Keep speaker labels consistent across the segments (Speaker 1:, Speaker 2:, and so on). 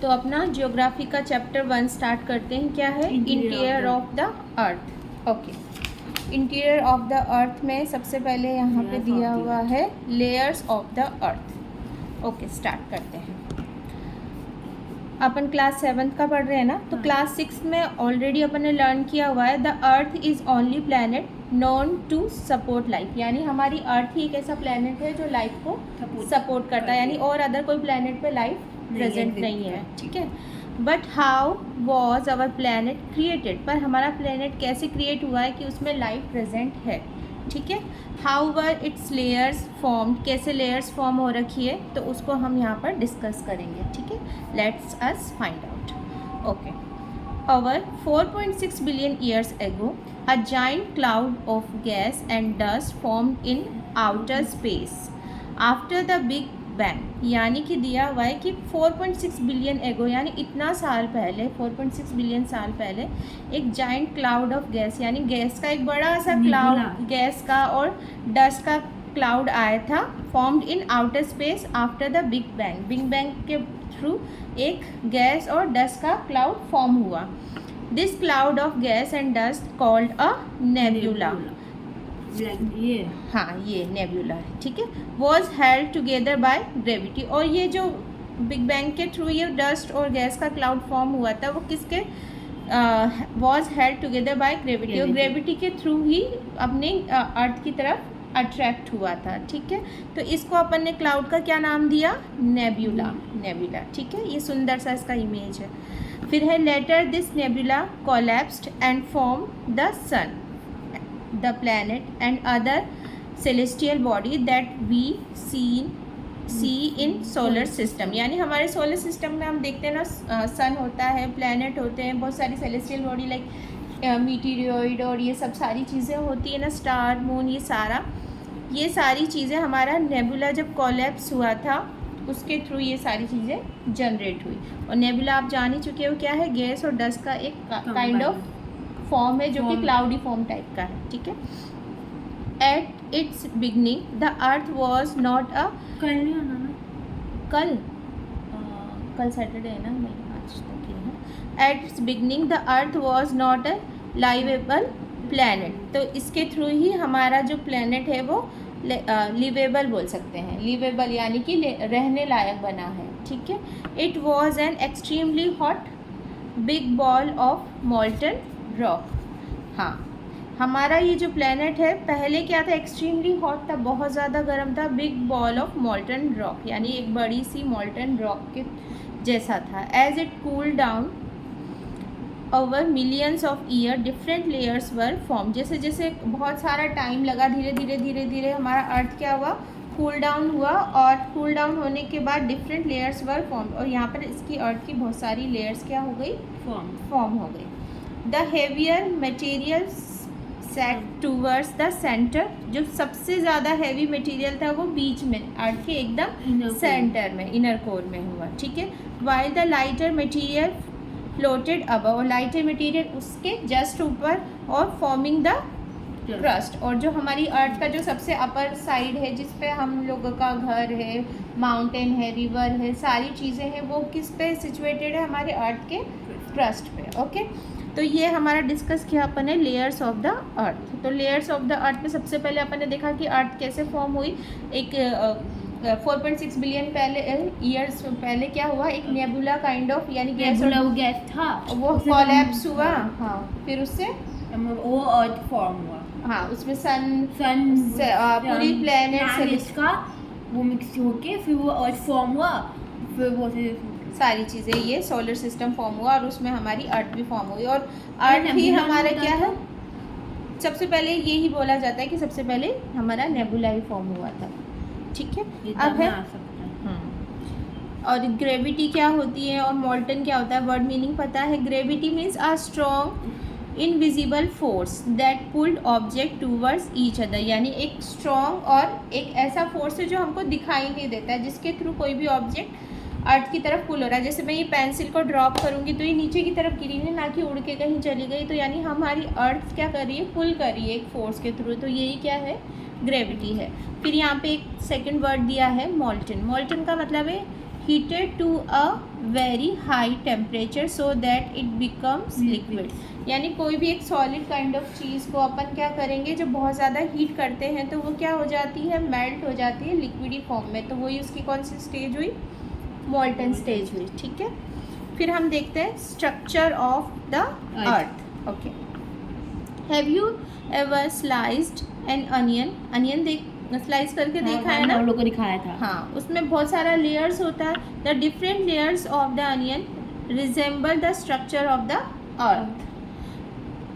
Speaker 1: तो अपना ज्योग्राफी का चैप्टर 1 स्टार्ट करते हैं। क्या है? Interior of the earth. Okay, interior of the अर्थ में सबसे पहले यहाँ पे दिया हुआ है layers of the earth. Okay, start करते हैं। अपन क्लास 7th का पढ़ रहे हैं ना, तो क्लास 6 में ऑलरेडी अपन ने लर्न किया हुआ है the earth is only planet known to support life, यानी हमारी अर्थ ही एक ऐसा प्लैनेट है जो लाइफ को सपोर्ट करता है, यानी और अदर कोई प्लैनेट पे लाइफ प्रेजेंट नहीं है। ठीक है, but how was our planet created, पर हमारा प्लैनेट कैसे क्रिएट हुआ है कि उसमें लाइफ प्रेजेंट है। ठीक है, how were it's layers form, कैसे लेयर्स फॉर्म हो रखी है, तो उसको हम यहाँ पर डिस्कस करेंगे। ठीक है, let's us find out. Okay, over 4.6 billion years ago a giant cloud of gas and dust formed in outer space after the big bang, यानी कि दिया हुआ है कि 4.6 बिलियन एगो, यानी इतना साल पहले 4.6 बिलियन साल पहले एक जाइंट क्लाउड ऑफ गैस, यानी गैस का एक बड़ा सा क्लाउड, गैस का और डस्ट का क्लाउड आया था, formed in outer space after the big bang. Big bang के थ्रू एक गैस और डस्ट का क्लाउड फॉर्म हुआ। This cloud of gas and dust called a nebula. ये नेब्यूला है। ठीक है, was held together by gravity, और ये जो बिग बैंग के थ्रू ये डस्ट और गैस का क्लाउड फॉर्म हुआ था वो किसके was held together by gravity, और ग्रेविटी के थ्रू ही अपने अर्थ की तरफ अट्रैक्ट हुआ था। ठीक है, तो इसको अपन ने क्लाउड का क्या नाम दिया? नेब्यूला। नेब्यूला, ठीक है, ये सुंदर सा इसका इमेज है। फिर है later this nebula collapsed and form the sun, the planet and other celestial body that we see in solar system, यानी हमारे सोलर सिस्टम में हम देखते हैं ना, सन होता है, प्लैनेट होते हैं, बहुत सारी सेलेस्टियल बॉडी लाइक मीटीरियोइड और ये सब सारी चीज़ें होती है ना, स्टार, मून, ये सारी चीज़ें हमारा नेबुला जब कोलैप्स हुआ था उसके थ्रू ये सारी चीज़ें जनरेट हुई। और नेबुला आप जान ही चुके हो क्या है? गैस और डस्ट का एक काइंड ऑफ फॉर्म है जो कि क्लाउडी फॉर्म टाइप का है। ठीक है, at its beginning the earth was not a कल सैटरडे है ना, नहीं आज तक ही है। At its beginning the earth was not a livable planet, तो इसके थ्रू ही हमारा जो प्लैनेट है वो लिवेबल बोल सकते हैं। लिवेबल यानी कि रहने लायक बना है। ठीक है, it was an extremely hot big ball of molten rock. हाँ, हमारा ये जो प्लैनेट है पहले क्या था? एक्सट्रीमली हॉट था, बहुत ज़्यादा गर्म था। Big ball of molten rock यानी एक बड़ी सी मॉल्टन रॉक के जैसा था। As it cool down over millions of year different layers were form, जैसे जैसे बहुत सारा टाइम लगा, धीरे धीरे हमारा अर्थ क्या हुआ? कूल डाउन हुआ, और कूल डाउन होने के बाद डिफरेंट लेयर्स वर फॉर्म, और यहाँ पर इसकी अर्थ की बहुत सारी लेयर्स क्या हो गई? फॉर्म हो गई। The heavier material set towards the centre, जो सबसे ज़्यादा हैवी मटेरियल था वो बीच में, अर्थ के एकदम सेंटर में, इनर कोर में हुआ। ठीक है, while the lighter material floated above, और लाइटर मटेरियल उसके जस्ट ऊपर, और फॉर्मिंग द क्रस्ट, और जो हमारी अर्थ का जो सबसे अपर साइड है जिस पे हम लोगों का घर है, माउंटेन है, रिवर है, सारी चीज़ें हैं, वो किस पे सिचुएटेड है? हमारे अर्थ के क्रस्ट पे। ओके, तो ये हमारा डिस्कस किया अपन ने लेयर्स ऑफ द अर्थ। तो लेयर्स ऑफ द अर्थ में सबसे पहले अपन ने देखा कि अर्थ कैसे फॉर्म हुई। एक 4.6 बिलियन ईयर्स पहले क्या हुआ? एक नेबुला काइंड ऑफ, यानी गैस
Speaker 2: था,
Speaker 1: वो कोलैप्स हुआ। हाँ, फिर उससे
Speaker 2: वो अर्थ फॉर्म हुआ।
Speaker 1: हाँ, उसमें सन पूरी प्लैनेट
Speaker 2: का वो मिक्स होके फिर वो अर्थ फॉर्म हुआ, फिर वो
Speaker 1: सारी चीज़ें, ये सोलर सिस्टम फॉर्म हुआ, और उसमें हमारी अर्थ भी फॉर्म हुई। और अर्थ ही हमारा क्या है? सबसे पहले यही बोला जाता है कि सबसे पहले हमारा नेबुला ही फॉर्म हुआ था। ठीक है, अब है और ग्रेविटी क्या होती है और मॉल्टन क्या होता है? वर्ड मीनिंग पता है? Gravity means a strong invisible force that pulled object towards each other, यानी एक स्ट्रॉन्ग और एक ऐसा फोर्स है जो हमको दिखाई नहीं देता है, जिसके थ्रू कोई भी ऑब्जेक्ट अर्थ की तरफ पुल हो रहा है। जैसे मैं ये पेंसिल को ड्रॉप करूँगी तो ये नीचे की तरफ गिरी नहीं, ना कि उड़ के कहीं चली गई, तो यानी हमारी अर्थ क्या कर रही है? पुल कर रही है एक फोर्स के थ्रू, तो यही क्या है? ग्रेविटी है। फिर यहाँ पे एक सेकंड वर्ड दिया है मॉल्टन। मॉल्टन का मतलब है heated to a very high temperature so that it becomes liquid. यानी कोई भी एक सॉलिड काइंड ऑफ चीज़ को अपन क्या करेंगे, जब बहुत ज़्यादा हीट करते हैं तो वो क्या हो जाती है, मेल्ट हो जाती है लिक्विडी फॉर्म में. तो वही उसकी कौन सी स्टेज हुई, मोल्टन स्टेज हुई. ठीक है. फिर हम देखते हैं structure of the earth. Okay. Have you ever sliced N onion? Onion देख स्लाइस करके देखा है ना,
Speaker 2: हम लोग को दिखाया था.
Speaker 1: हाँ, उसमें बहुत सारा लेयर्स होता है. The different layers of the onion resemble the structure of the earth.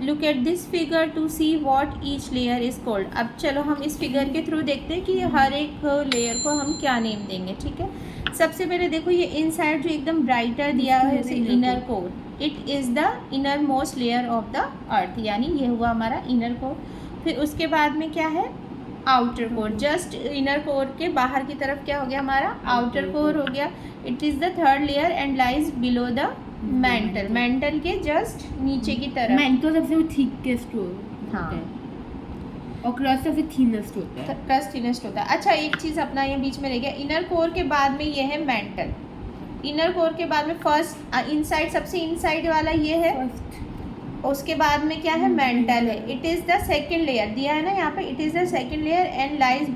Speaker 1: Look at this figure to see what each layer is called. अब चलो हम इस फिगर के थ्रू देखते हैं कि हर एक लेयर को हम क्या नेम देंगे. ठीक है. सबसे पहले देखो ये इनसाइड जो एकदम ब्राइटर दिया है उसे inner core. It is the inner most layer of the अर्थ, यानी ये हुआ हमारा इनर कोर. फिर उसके बाद में क्या है, outer core. Just inner core के बाहर की तरफ क्या हो गया हमारा, आउटर कोर हो गया. It is the third layer and lies below the mental. Mental के जस्ट नीचे की तरफ.
Speaker 2: मेंटल सबसे थिकेस्ट होता है और क्रस्ट सबसे थिनेस्ट होता है.
Speaker 1: क्रस्ट थिनेस्ट होता है. अच्छा, एक चीज़ अपना ये बीच में रह गया. इनर कोर के बाद में ये है मेंटल. इनर कोर के बाद में फर्स्ट इनसाइड, सबसे इनसाइड वाला ये है. उसके बाद में क्या है, मेंटल है. It is the second layer दिया है ना यहाँ पे. It is the second layer and lies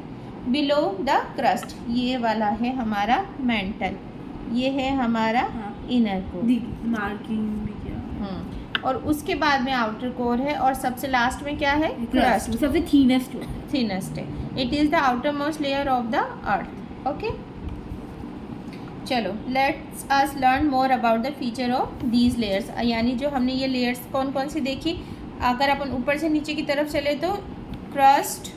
Speaker 1: below the crust. ये वाला है हमारा मेंटल, ये है हमारा इनर कोर.
Speaker 2: मार्किंग भी किया.
Speaker 1: और उसके बाद में आउटर कोर है और सबसे लास्ट में क्या है, क्रस्ट.
Speaker 2: सबसे
Speaker 1: थिनेस्ट है. It is the outer most layer of the earth. Okay. चलो let's us learn more about the feature of these layers. यानी जो हमने ये लेयर्स कौन कौन सी देखी, अगर अपन ऊपर से नीचे की तरफ चले तो क्रस्ट,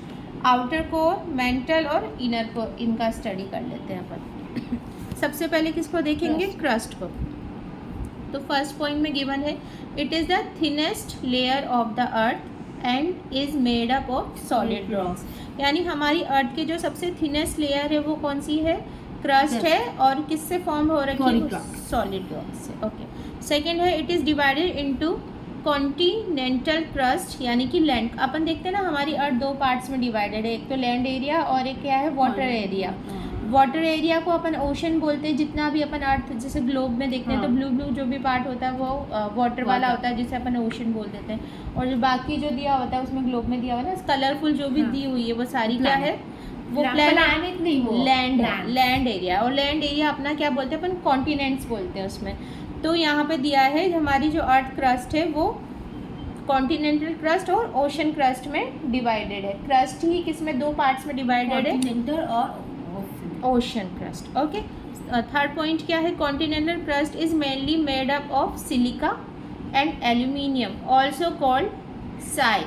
Speaker 1: आउटर कोर, मेंटल और इनर कोर, इनका स्टडी कर लेते हैं अपन. सबसे पहले किसको देखेंगे, क्रस्ट को. तो फर्स्ट पॉइंट में गिवन है it is the thinnest layer of the earth and is made up of solid rocks. यानी हमारी अर्थ की जो सबसे थिनेस्ट लेयर है वो कौन सी है, क्रस्ट है. और किससे फॉर्म हो रखी है, सॉलिड रॉक से. ओके. सेकेंड है it is divided into continental crust, यानी कि लैंड. अपन देखते हैं ना हमारी अर्थ दो पार्ट्स में डिवाइडेड है. एक तो लैंड एरिया और एक क्या है, वाटर एरिया. वाटर एरिया को अपन ओशन बोलते हैं. जितना भी अपन अर्थ जैसे ग्लोब में देखते हैं तो ब्लू जो भी पार्ट होता है वो वाटर वाला होता है, जिसे अपन ओशन बोल देते हैं. और जो बाकी जो दिया होता है उसमें ग्लोब में दिया हुआ है ना कलरफुल जो भी दी हुई है वो सारी क्या है, वो प्लैनेट नहीं, वो लैंड है, लैंड एरिया. और लैंड एरिया अपना क्या बोलते हैं अपन, कॉन्टिनेंट्स बोलते हैं उसमें. तो यहाँ पे दिया है हमारी जो अर्थ क्रस्ट है वो कॉन्टिनेंटल क्रस्ट और ओशन क्रस्ट में डिवाइडेड है. क्रस्ट ही किस में, दो पार्ट्स में डिवाइडेड है,
Speaker 2: कॉन्टिनेंटल और
Speaker 1: ocean crust. Okay. Third point क्या है, continental crust is mainly made up of silica and aluminium also called Sai.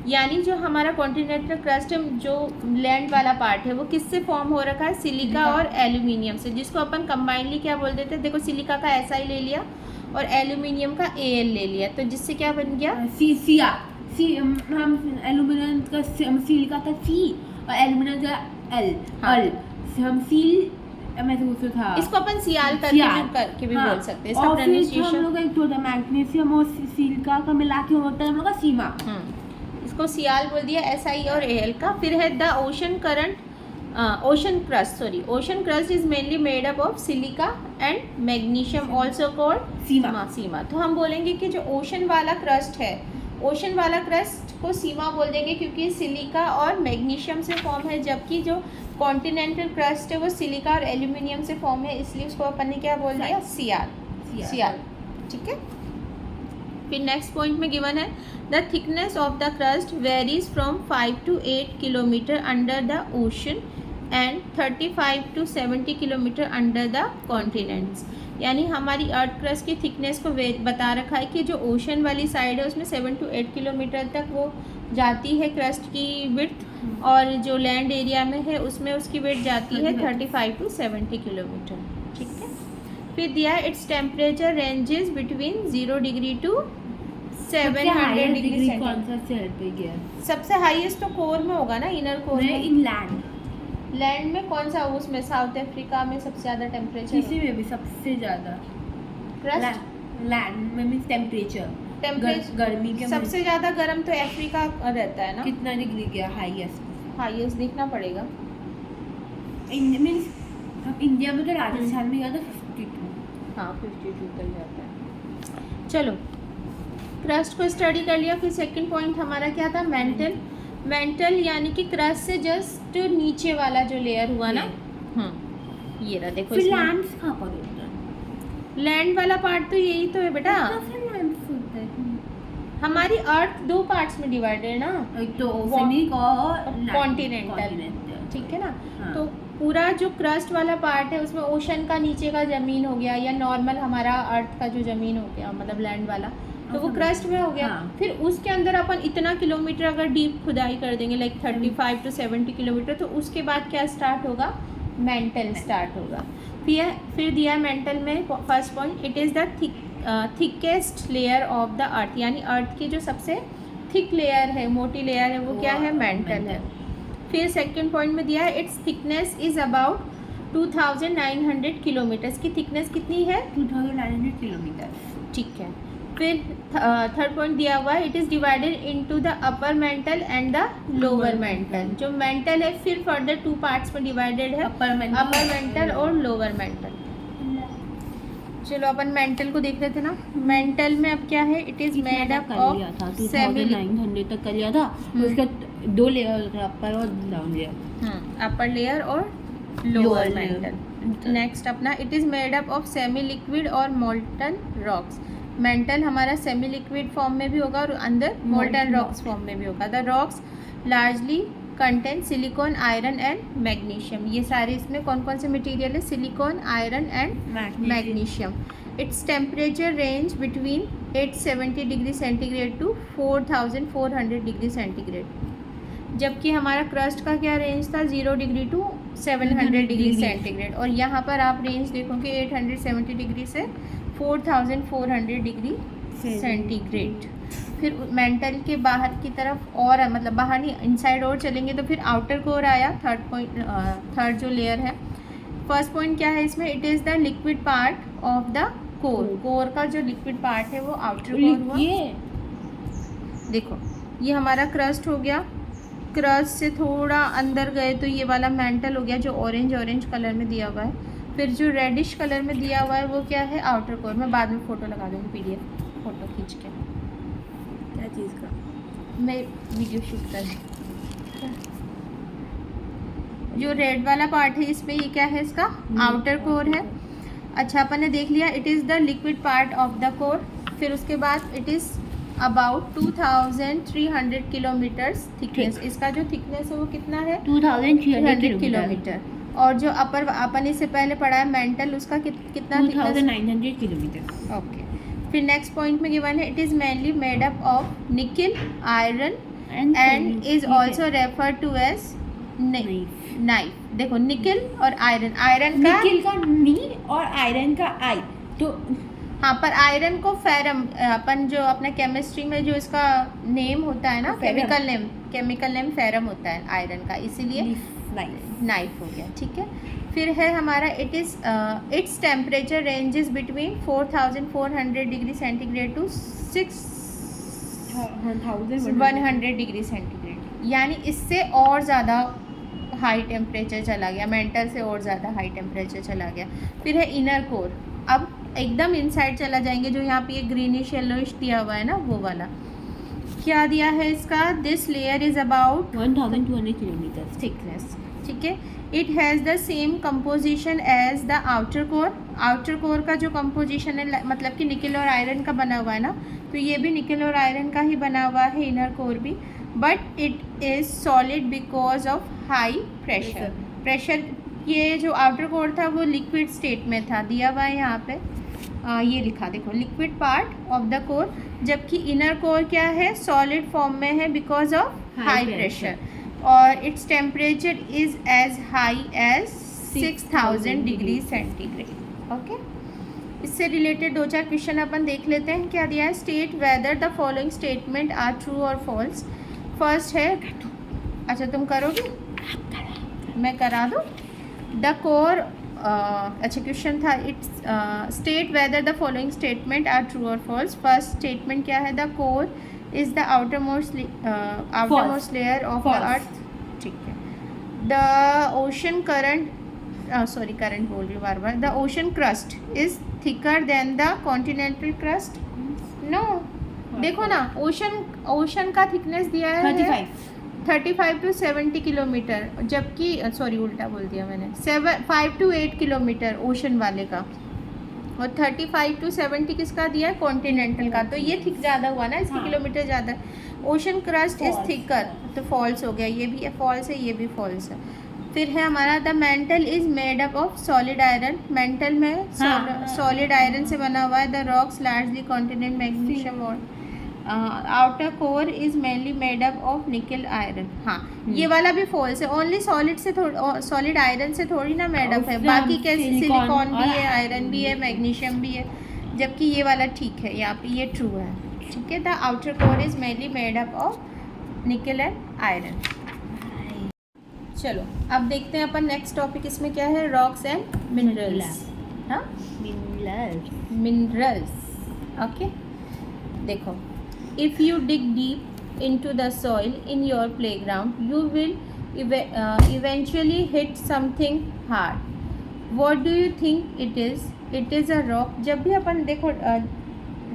Speaker 1: यानी जो हमारा कॉन्टिनेंटल क्रस्ट है, जो लैंड वाला पार्ट है वो किससे फॉर्म हो रखा है, सिलिका और एल्यूमिनियम से, जिसको अपन कंबाइनली क्या बोल देते हैं. देखो सिलिका का SI ले लिया और एल्यूमिनियम का AL ले लिया, तो जिससे क्या बन गया,
Speaker 2: हम एल्यूमिनियम का सिलिका का C और एल्यूमिनियम का L. हम सील मैं तो उससे था,
Speaker 1: इसको अपन सियाल करके भी बोल सकते हैं. इसका प्रोनाउंसिएशन
Speaker 2: हम लोग एक तो मैग्नीशियम और सिलिका का मिला के होता है हम लोग का सीमा.
Speaker 1: इसको सियाल बोल दिया SI और AL का. फिर है the ocean current, ocean crust is mainly made up of silica and magnesium also called sima. तो हम बोलेंगे कि जो ओशन वाला क्रस्ट है, ओशन वाला क्रस्ट को सीमा बोल देंगे क्योंकि सिलिका और मैग्नीशियम से फॉर्म है, जबकि जो कॉन्टिनेंटल क्रस्ट है वो सिलिका और एल्यूमिनियम से फॉर्म है, इसलिए उसको अपन ने क्या बोल दिया, सियाल. ठीक है. फिर नेक्स्ट पॉइंट में गिवन है the thickness of the crust varies from 5 to 8 kilometre under the ocean and 35 to 70 kilometre under the continents. यानी हमारी अर्थ क्रस्ट की थिकनेस को बता रखा है कि जो ओशन वाली साइड है उसमें 7 to 8 किलोमीटर तक वो जाती है क्रस्ट की विड्थ, और जो लैंड एरिया में है उसमें उसकी विड्थ जाती है 35 to 70 किलोमीटर. ठीक है. फिर दिया है its temperature ranges between 0 degree to 700 degree.
Speaker 2: कौन सा सेल पे गया,
Speaker 1: सबसे हाईएस्ट तो कोर में होगा ना, इनर कोर में.
Speaker 2: इनलैंड,
Speaker 1: लैंड में कौन सा, उसमें साउथ अफ्रीका में सबसे ज़्यादा टेम्परेचर,
Speaker 2: किसी में भी सबसे ज़्यादा
Speaker 1: क्रस्ट
Speaker 2: लैंड में मीन्स टेम्परेचर गर्मी के
Speaker 1: सबसे ज़्यादा गर्म तो अफ्रीका रहता है ना.
Speaker 2: कितना डिग्री गया हाईएस्ट
Speaker 1: देखना पड़ेगा.
Speaker 2: मीन्स अब इंडिया में तो राजस्थान में गया था 52।
Speaker 1: हाँ 52 तक जाता है। चलो क्रस्ट को स्टडी कर लिया। फिर सेकंड पॉइंट हमारा क्या था, मेंटल। मेंटल यानी कि क्रस्ट से जस्ट नीचे वाला जो लेयर हुआ ना, ये रहा देखो।
Speaker 2: फिर
Speaker 1: इसमें
Speaker 2: लैंड्स कहाँ पर होता है?
Speaker 1: लैंड वाला पार्ट तो यही तो है बेटा।
Speaker 2: फिर लैंड्स होता है।
Speaker 1: हमारी अर्थ 2 पार्ट्स में डिवाइडेड है ना,
Speaker 2: एक तो ओशनिक और
Speaker 1: कॉन्टिनेंटल, ठीक है ना।
Speaker 2: हाँ।
Speaker 1: तो पूरा जो क्रस्ट वाला पार्ट है उसमें ओशन का नीचे का ज़मीन हो गया, या नॉर्मल हमारा अर्थ का जो ज़मीन हो गया मतलब लैंड वाला, तो वो क्रस्ट में हो गया।
Speaker 2: हाँ।
Speaker 1: फिर उसके अंदर अपन इतना किलोमीटर अगर डीप खुदाई कर देंगे लाइक 35 to 70 किलोमीटर, तो उसके बाद क्या स्टार्ट होगा, मेंटल स्टार्ट होगा। फिर दिया है मेंटल में first point, it is the thickest layer of the अर्थ, यानी अर्थ की जो सबसे थिक लेयर है, मोटी लेयर है, वो क्या है, मेंटल है। फिर सेकंड पॉइंट में दिया है it's thickness is about 2900 kilometres की थिकनेस कितनी है,
Speaker 2: 2900 किलोमीटर।
Speaker 1: ठीक है। फिर थर्ड पॉइंट दिया हुआ है it is divided into the upper mantle and the lower mental. जो मेंटल है फिर फर्दर 2 पार्ट्स में डिवाइडेड है,
Speaker 2: अपर
Speaker 1: मेंटल और लोअर मेंटल। चलो अपन मेंटल को देख रहे थे ना। मेंटल में अब क्या है, it is made up of
Speaker 2: 2900 तक कर लिया था। उसका 2 लेयर, अपर और डाउन लेयर,
Speaker 1: अपर लेयर और लोअर मेंटल। नेक्स्ट अपना it is made up of semi liquid और मोल्टन रॉक्स। मेंटल हमारा सेमी लिक्विड फॉर्म में भी होगा और अंदर मोल्टन रॉक्स फॉर्म में भी होगा। The rocks largely contain silicon, iron and magnesium. ये सारे इसमें कौन कौन से मटेरियल है, silicon, iron and magnesium. Its temperature range between 870 degree centigrade to 4400 degree centigrade. जबकि हमारा क्रस्ट का क्या रेंज था, 0 डिग्री टू 700 डिग्री सेंटीग्रेड। और यहाँ पर आप रेंज देखोगे 870 डिग्री से 4400 डिग्री सेंटीग्रेड। फिर मेंटल के बाहर की तरफ और मतलब बाहर नहीं इनसाइड और चलेंगे तो फिर आउटर कोर आया, थर्ड जो लेयर है। फर्स्ट पॉइंट क्या है इसमें, it is the liquid part of the core. Core का जो लिक्विड पार्ट है वो आउटर कोर हुआ।
Speaker 2: ये
Speaker 1: देखो ये हमारा क्रस्ट हो गया। क्रस्ट से थोड़ा अंदर गए तो ये वाला मेंटल हो गया जो ऑरेंज कलर में दिया हुआ है। फिर जो रेडिश कलर में दिया हुआ है वो क्या है, आउटर कोर। मैं बाद में फ़ोटो लगा दूँगी, PDF फ़ोटो खींच के।
Speaker 2: क्या चीज़ का,
Speaker 1: मैं वीडियो शूट कर रही। जो रेड वाला पार्ट है इसमें ये क्या है, इसका आउटर कोर है। अच्छा अपन ने देख लिया it is the liquid part of the core. फिर उसके बाद it is about 2300 kilometres thickness. इसका जो थिकनेस है वो कितना है,
Speaker 2: 2300
Speaker 1: किलोमीटर। और जो अपर अपन इससे पहले पढ़ा है मेंटल, उसका कितना थिकनेस,
Speaker 2: 2900 किलोमीटर।
Speaker 1: ओके। फिर नेक्स्ट पॉइंट में गिवन है it is mainly made up of nickel, iron and is also refer to as nife. देखो निकल और आयरन, आयरन का
Speaker 2: निकल का नी और आयरन का आई। तो
Speaker 1: हाँ, पर आयरन को फेरम, अपन जो अपने केमिस्ट्री में जो इसका नेम होता है ना, केमिकल नेम फेरम होता है आयरन का, इसीलिए नाइफ हो गया, ठीक है। फिर है हमारा it is its temperature ranges between 4400 degree centigrade to 6100 degree centigrade. यानी इससे और ज़्यादा हाई टेम्परेचर चला गया, मेंटल से और ज़्यादा हाई टेम्परेचर चला गया। फिर है इनर कोर। अब एकदम इनसाइड चला जाएंगे, जो यहाँ पे ये ग्रीनिश येलोइश दिया हुआ है ना, वो वाला क्या दिया है इसका, this layer is about
Speaker 2: 1200 kilometre
Speaker 1: thickness, ठीक है। It has the same composition as the outer core. Outer core का जो कंपोजिशन है मतलब कि निकल और आयरन का बना हुआ है ना, तो ये भी निकल और आयरन का ही बना हुआ है, इनर कोर भी। But it is solid because of high pressure. ये जो आउटर कोर था वो लिक्विड स्टेट में था, दिया हुआ है यहाँ पे, ये लिखा देखो, liquid part of the core. जबकि इनर कोर क्या है, सॉलिड फॉर्म में है बिकॉज ऑफ हाई प्रेशर। और its temperature is as high as 6000 degree centigrade. Okay, इससे रिलेटेड 2-4 क्वेश्चन अपन देख लेते हैं। क्या दिया है, state whether the following statement are true और फॉल्स। फर्स्ट है, अच्छा तुम करोगे, मैं करा दूँ। द कोर, अच्छा क्वेश्चन था, its state whether the following statement are true और फॉल्स। फर्स्ट स्टेटमेंट क्या है, the core is the outermost layer of the earth, ठीक है। The ocean current sorry current बोल रही हूँ बार बार, the ocean crust is thicker than the continental crust. No, देखो ना, ओशन का थिकनेस दिया है 35 to 70 किलोमीटर, जबकि सॉरी उल्टा बोल दिया मैंने, 5 to 8 किलोमीटर ओशन वाले का, और 35 to 70 किसका दिया है, कॉन्टिनेंटल का। तो ये थिक ज़्यादा हुआ ना, इसकी किलोमीटर ज़्यादा है। ओशन क्रस्ट इज थिकर, तो फॉल्स हो गया, ये भी फॉल्स है, ये भी फॉल्स है। फिर है हमारा the mantle is made up of solid iron, mantle में सॉलिड आयरन से बना हुआ है। The rocks largely continent magnesium और outer core is mainly made up of nickel iron. हाँ, ये वाला भी फॉल्स है, ओनली सॉलिड से सॉलिड आयरन से थोड़ी ना मेड अप है, बाकी कैसे सिलिकॉन भी है, आयरन भी है, मैग्नीशियम भी है, जबकि ये वाला ठीक है, यहाँ पे ये ट्रू है। ठीक है, the outer core is mainly made up of निकल एंड आयरन। चलो अब देखते हैं अपन नेक्स्ट टॉपिक, इसमें क्या है, रॉक्स एंड मिनरल्स। हाँ, मिनरल्स। ओके, देखो, if you dig deep into the soil in your playground you will eventually hit something hard. What do you think it is? It is a rock. जब भी अपन देखो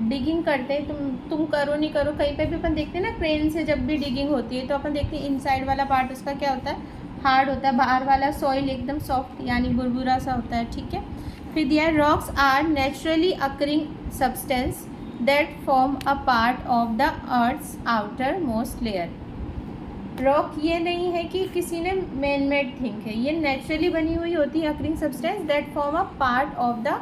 Speaker 1: digging करते हैं, तुम करो नहीं करो, कहीं पे भी अपन देखते हैं ना, क्रेन से जब भी डिगिंग होती है तो अपन देखते हैं इनसाइड वाला पार्ट उसका क्या होता है, हार्ड होता है, बाहर वाला सॉइल एकदम सॉफ्ट यानी बुरबुरा सा होता है। ठीक है, फिर दिया है rocks are naturally occurring substance that form a part of the earth's outermost layer. Rock ये नहीं है कि किसी ने मैन मेड थिंक है, ये नेचुरली बनी हुई होती है occurring substance that form a part of the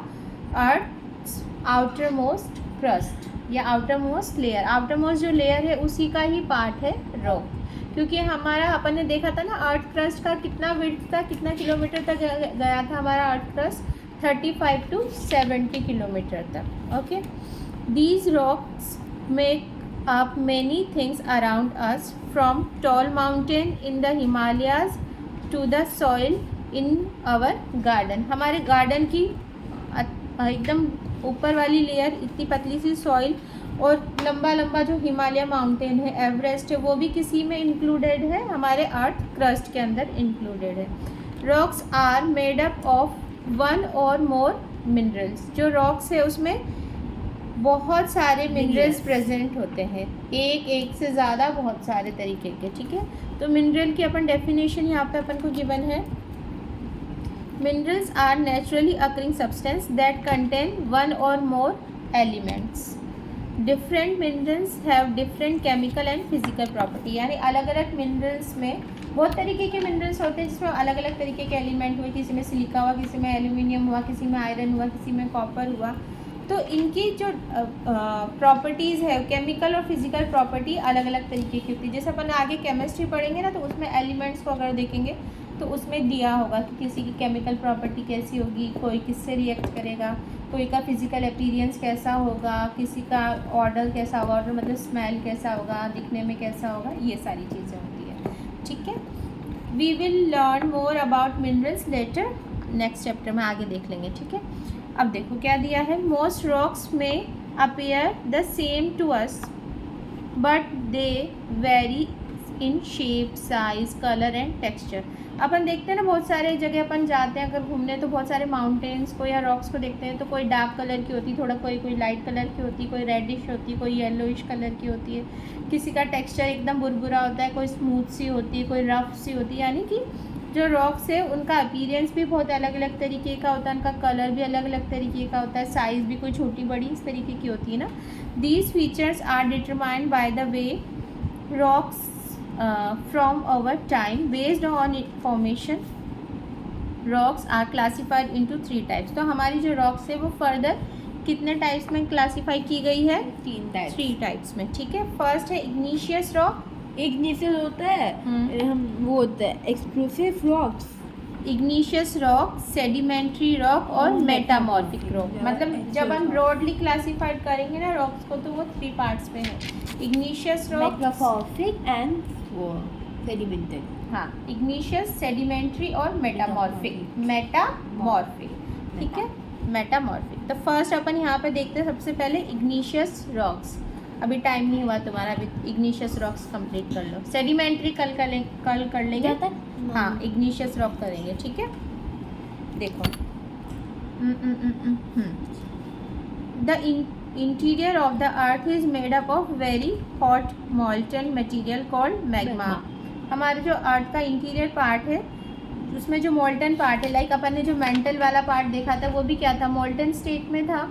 Speaker 1: earth's outermost crust या आउटरमोस्ट लेयर। आउटरमोस्ट जो लेयर है उसी का ही पार्ट है रॉक, क्योंकि हमारा अपन ने देखा था ना अर्थ क्रस्ट का कितना विड्थ था, कितना किलोमीटर तक गया था हमारा अर्थ क्रस्ट, 35 to 70 किलोमीटर तक। Okay, These rocks make up many things around us, from tall mountain in the Himalayas to the soil in our garden. हमारे गार्डन की एकदम ऊपर वाली लेयर, इतनी पतली सी सॉइल, और लंबा लंबा जो हिमालय माउंटेन है, एवरेस्ट है, वो भी किसी में इंक्लूडेड है, हमारे अर्थ क्रस्ट के अंदर इंक्लूडेड है। Rocks are made up of one और मोर मिनरल्स। जो रॉक्स है उसमें बहुत सारे मिनरल्स प्रेजेंट होते हैं, एक से ज़्यादा, बहुत सारे तरीके के। ठीक है, तो मिनरल की अपन डेफिनेशन यहाँ पे अपन को गिवन है, minerals are naturally occurring substance that contain one और more elements. Different minerals have different chemical and physical property, यानी अलग अलग मिनरल्स में बहुत तरीके के मिनरल्स होते हैं जिसमें अलग अलग तरीके के एलिमेंट हुए, किसी में सिलिका हुआ, किसी में एल्यूमिनियम हुआ, किसी में आयरन हुआ, किसी में कॉपर हुआ। तो इनकी जो प्रॉपर्टीज़ है, केमिकल और फिजिकल प्रॉपर्टी अलग अलग तरीके की होती है। जैसे अपन आगे केमिस्ट्री पढ़ेंगे ना, तो उसमें एलिमेंट्स को अगर देखेंगे तो उसमें दिया होगा कि किसी की केमिकल प्रॉपर्टी कैसी होगी, कोई किससे रिएक्ट करेगा, कोई का फिजिकल अपीयरेंस कैसा होगा, किसी का ऑर्डर कैसा होगा, ऑर्डर मतलब स्मेल कैसा होगा, दिखने में कैसा होगा, ये सारी चीज़ें होती है। ठीक है, we will learn more about minerals later, next chapter में आगे देख लेंगे। ठीक है, अब देखो क्या दिया है, मोस्ट रॉक्स में appear the same to us but they vary in shape, size, colour and texture. अपन देखते हैं ना, बहुत सारे जगह अपन जाते हैं अगर घूमने, तो बहुत सारे माउंटेन्स को या रॉक्स को देखते हैं, तो कोई डार्क कलर की होती है, थोड़ा कोई लाइट कलर की होती है, कोई रेडिश होती है, कोई येलोइश कलर की होती है, किसी का टेक्सचर एकदम बुरबुरा होता है, कोई स्मूथ सी होती है, कोई रफ सी होती है। यानी कि जो रॉक्स है उनका अपीयरेंस भी बहुत अलग अलग तरीके का होता है, उनका कलर भी अलग अलग तरीके का होता है, साइज़ भी कोई छोटी बड़ी इस तरीके की होती है ना। These features are determined by the way rocks from our time based on formation. Rocks are classified into 3 types. तो हमारी जो rocks है वो फर्दर कितने टाइप्स में क्लासीफाई की गई है, 3 टाइप्स में। ठीक है, फर्स्ट है इग्निशियस रॉक।
Speaker 2: इग्निशियस होता है, हम वो होता है explosive rocks,
Speaker 1: igneous rock, sedimentary rock और मेटामॉर्फिक रॉक। मतलब जब हम ब्रॉडली क्लासीफाइड करेंगे ना रॉक्स को, तो वो 3 पार्ट्स में है, इग्निशियस रॉक,
Speaker 2: मेटामॉर्फिक एंड वो सेडिमेंटेड।
Speaker 1: हाँ, इग्निशियस, सेडिमेंट्री और मेटामॉर्फिक। ठीक है, मेटामॉर्फिक। तो फर्स्ट अपन यहाँ पे देखते हैं सबसे पहले इग्निशियस रॉक्स। अभी टाइम नहीं हुआ तुम्हारा, अभी इग्निशियस रॉक्स कंप्लीट कर लो। सेडिमेंट्री कल कर लेंगे। हाँ, इग्निशियस रॉक करेंगे। ठीक है, देखो the interior of the earth is made up of very hot मॉल्टन material called magma. हमारा जो अर्थ का इंटीरियर पार्ट है उसमें जो मोल्टन पार्ट है, लाइक अपन ने जो मेंटल वाला पार्ट देखा था वो भी क्या था, मोल्टन स्टेट में था।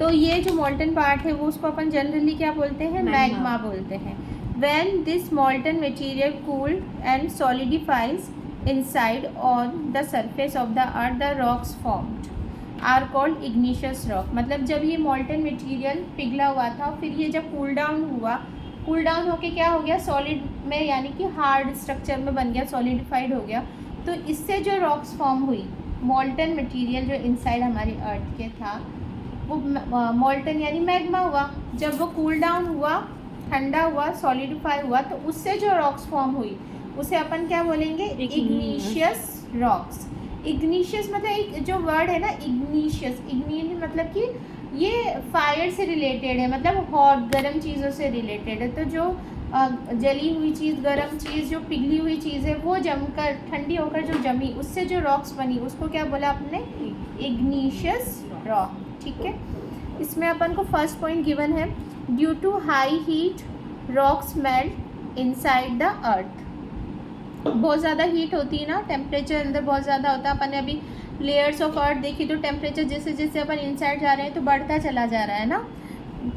Speaker 1: तो ये जो मोल्टन पार्ट है वो उसको अपन जनरली क्या बोलते हैं, मैग्मा बोलते हैं। When this molten material cooled and solidifies inside on the surface of the earth the rocks formed are called igneous rock. मतलब जब ये मोल्टन मटेरियल पिघला हुआ था, फिर ये जब कूल डाउन हुआ, कूल डाउन होके क्या हो गया, सॉलिड में यानी कि हार्ड स्ट्रक्चर में बन गया, सॉलिडिफाइड हो गया। तो इससे जो रॉक्स फॉर्म हुई, मोल्टन मटेरियल जो इनसाइड हमारी अर्थ के था वो मोल्टन यानी मैग्मा हुआ। जब वो कूल डाउन हुआ, ठंडा हुआ, सॉलिडिफाई हुआ, तो उससे जो रॉक्स फॉर्म हुई उसे अपन क्या बोलेंगे, इग्निशियस रॉक्स। इग्निशियस मतलब एक जो वर्ड है ना इग्निशियस, इग्निशियस मतलब कि ये फायर से रिलेटेड है, मतलब हॉट गर्म चीज़ों से रिलेटेड है। तो जो जली हुई चीज़, गर्म चीज़, जो पिघली हुई चीज़ है वो जमकर ठंडी होकर जो जमी, उससे जो रॉक्स बनी उसको क्या बोला आपने, इग्निशियस रॉक। ठीक है, इसमें अपन को फर्स्ट पॉइंट गिवन है, due to high heat rocks melt inside the earth. बहुत ज़्यादा हीट होती है ना, टेम्परेचर अंदर बहुत ज़्यादा होता है। अपन ने अभी लेयर्स ऑफ अर्थ देखी तो टेम्परेचर जैसे जैसे अपन इनसाइड जा रहे हैं तो बढ़ता चला जा रहा है ना।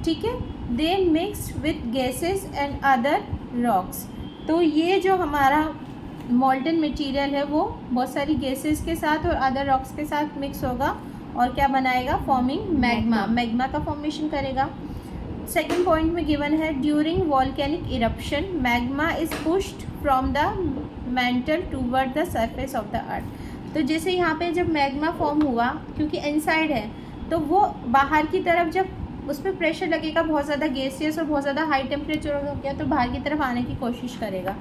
Speaker 1: ठीक है, they mix with gases and other rocks. तो ये जो हमारा मोल्टन मटेरियल है वो बहुत सारी गैसेस के साथ और अदर रॉक्स के साथ मिक्स होगा और क्या बनाएगा, फॉर्मिंग मैग्मा, मैग्मा का फॉर्मेशन करेगा। सेकेंड पॉइंट में गिवन है, during volcanic eruption magma is pushed from the mental toward the surface of the अर्थ। तो जैसे यहाँ पे जब मैग्मा फॉर्म हुआ, क्योंकि इनसाइड है तो वो बाहर की तरफ जब उस पर प्रेशर लगेगा, बहुत ज़्यादा गैसियस और बहुत ज़्यादा हाई टेम्परेचर हो गया तो बाहर की तरफ आने की कोशिश करेगा,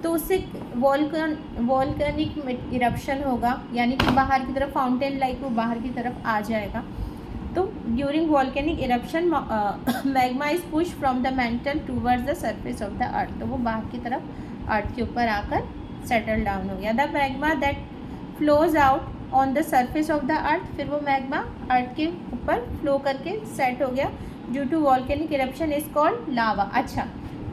Speaker 1: तो उससे वॉल्केनिक इरप्शन होगा, यानी कि बाहर की तरफ फाउंटेन लाइक वो बाहर की तरफ आ जाएगा। तो during volcanic eruption magma is push from the mental towards the surface of the अर्थ। तो वो बाहर की तरफ अर्थ के ऊपर आकर सेटल डाउन हो गया। The magma that flows out on the surface of the अर्थ, फिर वो मैग्मा अर्थ के ऊपर फ्लो करके सेट हो गया। Due to volcanic eruption is called lava. अच्छा,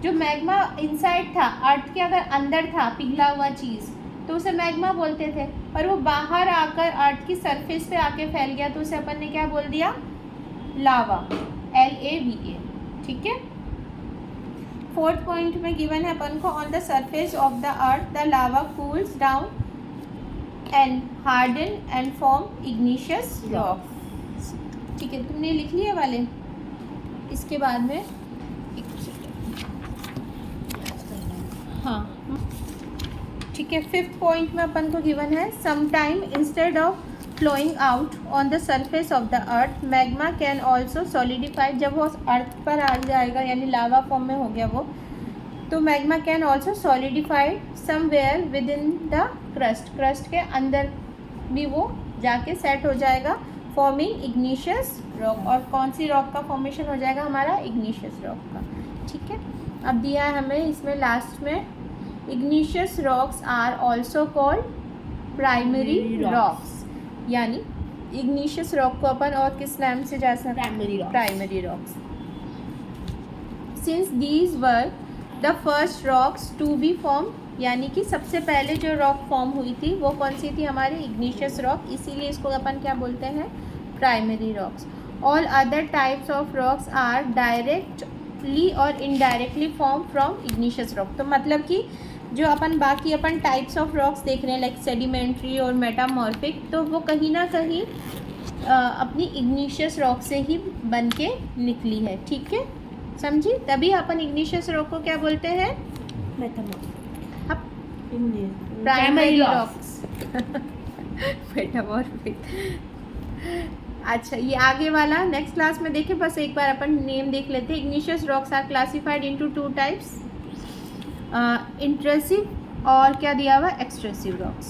Speaker 1: जो मैग्मा इनसाइड था, अर्थ के अगर अंदर था पिघला हुआ चीज़ तो उसे मैग्मा बोलते थे, पर वो बाहर आकर अर्थ की सरफेस पे आके फैल गया तो उसे अपन ने क्या बोल दिया, लावा, LAVA। ठीक है, फोर्थ पॉइंट में गिवन है अपन को, on the surface of the earth the lava cools down and harden and form igneous rock. ठीक है, तुमने लिख लिए वाले, इसके बाद में हाँ ठीक है। फिफ्थ पॉइंट में अपन को गिवन है, sometime instead of flowing out on the surface of the earth magma can also solidified. जब वो अर्थ पर आ जाएगा यानी लावा फॉर्म में हो गया वो, तो magma can also solidified somewhere with in the crust, crust के अंदर भी वो जाके सेट हो जाएगा, फॉर्मिंग इग्निशियस रॉक। और कौन सी रॉक का फॉर्मेशन हो जाएगा हमारा, इग्निशियस रॉक का। ठीक है, अब दिया है हमें इसमें लास्ट में, igneous rocks are also called primary rocks. यानी इग्निशियस रॉक को अपन और किस नाम से जा सकते हैं, primary rocks. Since these were the first rocks to be form, यानी कि सबसे पहले जो रॉक फॉर्म हुई थी वो कौन सी थी, हमारी इग्निशियस रॉक, इसीलिए इसको अपन क्या बोलते हैं, primary rocks. All other types of rocks are directly or indirectly form from igneous rock. तो मतलब कि जो अपन बाकी अपन टाइप्स ऑफ रॉक्स देख रहे हैं लाइक सेडिमेंट्री और मेटामॉर्फिक, तो वो कहीं ना कहीं अपनी इग्निशियस रॉक से ही बन के निकली है। ठीक है, समझी, तभी अपन इग्निशियस रॉक को क्या बोलते हैं, प्राइमरी रॉक्स मेटामॉर्फिक। अच्छा, ये आगे वाला नेक्स्ट क्लास में देखें, बस एक बार अपन नेम देख लेते हैं। Igneous rocks are classified into two types, intrusive और क्या दिया हुआ, एक्सट्रूसिव रॉक्स।